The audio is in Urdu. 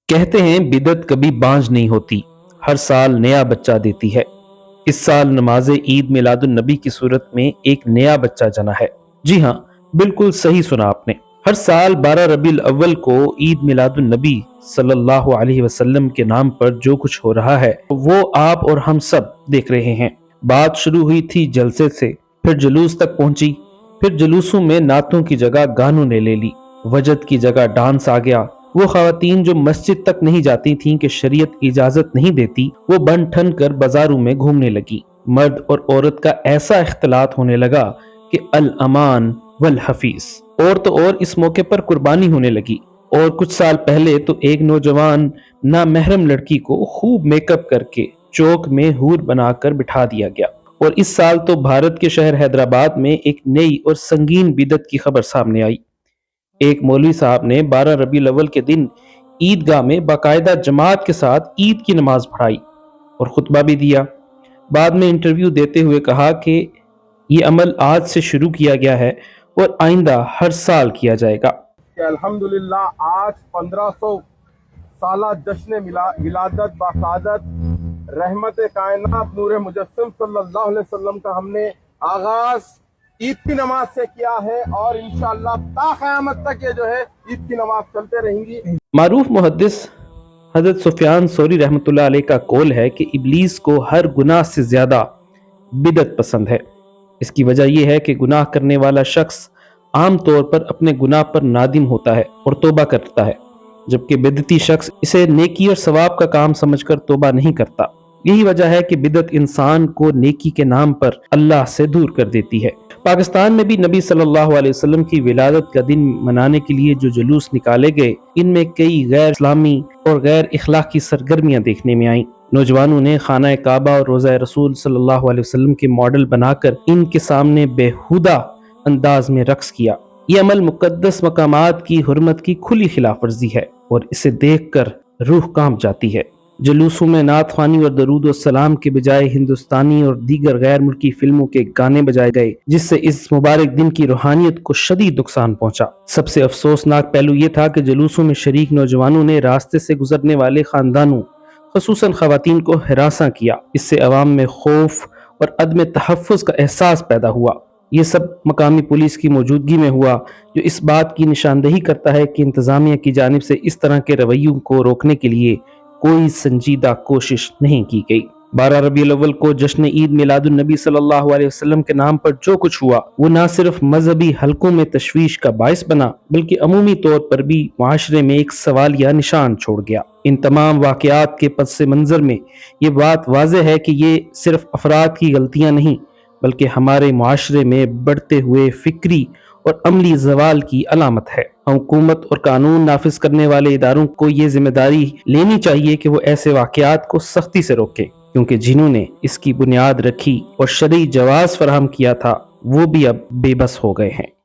کہتے ہیں بدعت کبھی بانج نہیں ہوتی، ہر سال نیا بچہ دیتی ہے۔ اس سال نماز عید میلاد النبی کی صورت میں ایک نیا بچہ جنا ہے۔ جی ہاں، بالکل صحیح سنا آپ نے۔ ہر سال 12 ربیع الاول کو عید میلاد النبی صلی اللہ علیہ وسلم کے نام پر جو کچھ ہو رہا ہے وہ آپ اور ہم سب دیکھ رہے ہیں۔ بات شروع ہوئی تھی جلسے سے، پھر جلوس تک پہنچی، پھر جلوسوں میں نعتوں کی جگہ گانوں نے لے لی، وجد کی جگہ ڈانس آ گیا۔ وہ خواتین جو مسجد تک نہیں جاتی تھیں کہ شریعت اجازت نہیں دیتی، وہ بن ٹھن کر بازاروں میں گھومنے لگی۔ مرد اور عورت کا ایسا اختلاط ہونے لگا کہ الامان والحفیظ۔ اور تو اور اس موقع پر قربانی ہونے لگی۔ اور کچھ سال پہلے تو ایک نوجوان نامحرم لڑکی کو خوب میک اپ کر کے چوک میں حور بنا کر بٹھا دیا گیا۔ اور اس سال تو بھارت کے شہر حیدرآباد میں ایک نئی اور سنگین بدعت کی خبر سامنے آئی۔ ایک مولوی صاحب نے 12 ربیع الاول کے دن عیدگاہ میں باقاعدہ جماعت کے ساتھ عید کی نماز پڑھائی اور خطبہ بھی دیا۔ بعد میں انٹرویو دیتے ہوئے کہا کہ یہ عمل آج سے شروع کیا گیا ہے اور آئندہ ہر سال کیا جائے گا۔ کہ الحمدللہ آج 1500 سالہ جشن ولادت بسعادت رحمت کائنات نور مجسم صلی اللہ علیہ وسلم کا ہم نے آغاز عید کی نماز سے کیا ہے، اور انشاءاللہ تا قیامت تک یہ جو ہے عید کی نماز چلتے رہیں گی۔ معروف محدث حضرت سفیان ثوری رحمۃ اللہ علیہ کا قول ہے کہ ابلیس کو ہر گناہ سے زیادہ بدعت پسند ہے۔ اس کی وجہ یہ ہے کہ گناہ کرنے والا شخص عام طور پر اپنے گناہ پر نادم ہوتا ہے اور توبہ کرتا ہے، جبکہ بدعتی شخص اسے نیکی اور ثواب کا کام سمجھ کر توبہ نہیں کرتا۔ یہی وجہ ہے کہ بدعت انسان کو نیکی کے نام پر اللہ سے دور کر دیتی ہے۔ پاکستان میں بھی نبی صلی اللہ علیہ وسلم کی ولادت کا دن منانے کے لیے جو جلوس نکالے گئے، ان میں کئی غیر اسلامی اور غیر اخلاقی سرگرمیاں دیکھنے میں آئیں۔ نوجوانوں نے خانہ کعبہ اور روضہ رسول صلی اللہ علیہ وسلم کے ماڈل بنا کر ان کے سامنے بےہودہ انداز میں رقص کیا۔ یہ عمل مقدس مقامات کی حرمت کی کھلی خلاف ورزی ہے اور اسے دیکھ کر روح کانپ جاتی ہے۔ جلوسوں میں نعت خوانی اور درود و سلام کے بجائے ہندوستانی اور دیگر غیر ملکی فلموں کے گانے بجائے گئے، جس سے اس مبارک دن کی روحانیت کو شدید نقصان پہنچا۔ سب سے افسوسناک پہلو یہ تھا کہ جلوسوں میں شریک نوجوانوں نے راستے سے گزرنے والے خاندانوں، خصوصاً خواتین کو ہراساں کیا۔ اس سے عوام میں خوف اور عدم تحفظ کا احساس پیدا ہوا۔ یہ سب مقامی پولیس کی موجودگی میں ہوا، جو اس بات کی نشاندہی کرتا ہے کہ انتظامیہ کی جانب سے اس طرح کے رویوں کو روکنے کے لیے کوئی سنجیدہ کوشش نہیں کی گئی۔ 12 ربیع الاول کو جشن عید میلاد النبی صلی اللہ علیہ وسلم کے نام پر جو کچھ ہوا، وہ نہ صرف مذہبی حلقوں میں تشویش کا باعث بنا، بلکہ عمومی طور پر بھی معاشرے میں ایک سوالیہ نشان چھوڑ گیا۔ ان تمام واقعات کے پس منظر میں یہ بات واضح ہے کہ یہ صرف افراد کی غلطیاں نہیں، بلکہ ہمارے معاشرے میں بڑھتے ہوئے فکری اور عملی زوال کی علامت ہے۔ حکومت اور قانون نافذ کرنے والے اداروں کو یہ ذمہ داری لینی چاہیے کہ وہ ایسے واقعات کو سختی سے روکیں، کیونکہ جنہوں نے اس کی بنیاد رکھی اور شرعی جواز فراہم کیا تھا وہ بھی اب بے بس ہو گئے ہیں۔